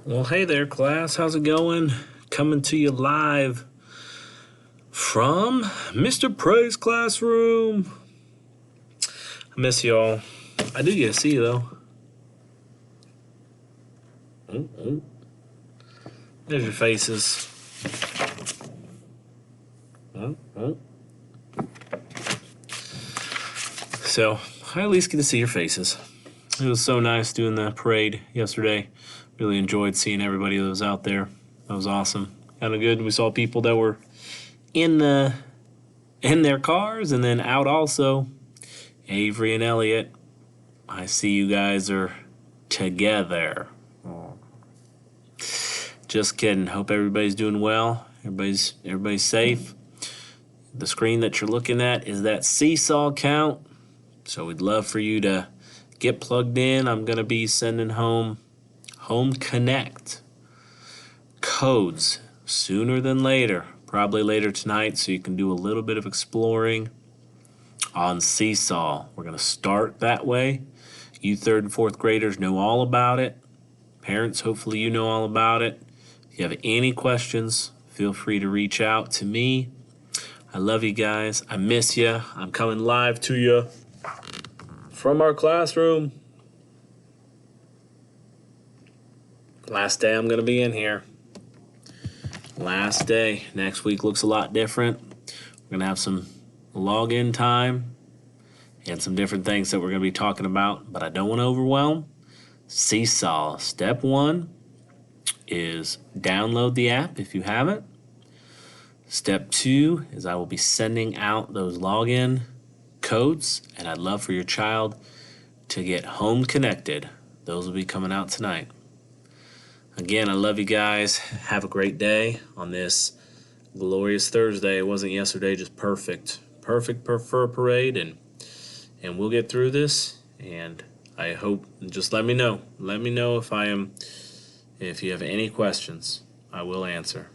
Well, hey there, class. How's it going? Coming to you live from Mr. Pre's classroom. I miss y'all. I do get to see you, though. There's your faces. So, I at least get to see your faces. It was so nice doing the parade yesterday. Really enjoyed seeing everybody that was out there. That was awesome. Kind of good. We saw people that were in their cars and then out also. Avery and Elliot, I see you guys are together. Just kidding. Hope everybody's doing well. Everybody's safe. The screen that you're looking at is that seesaw count. So we'd love for you to get plugged in. I'm going to be sending Home Connect codes sooner than later, probably later tonight, so you can do a little bit of exploring on Seesaw. We're going to start that way. You third and fourth graders know all about it. Parents, hopefully you know all about it. If you have any questions, feel free to reach out to me. I love you guys. I miss you. I'm coming live to you from our classroom. Last day I'm going to be in here. Last day. Next week looks a lot different. We're going to have some login time and some different things that we're going to be talking about, but I don't want to overwhelm. Seesaw. Step 1 is download the app if you haven't. Step 2 is I will be sending out those login codes, and I'd love for your child to get home connected. Those will be coming out tonight. Again, I love you guys. Have a great day on this glorious Thursday. It wasn't yesterday, just perfect. Perfect for a parade, and we'll get through this. And I hope, just let me know. Let me know if you have any questions. I will answer.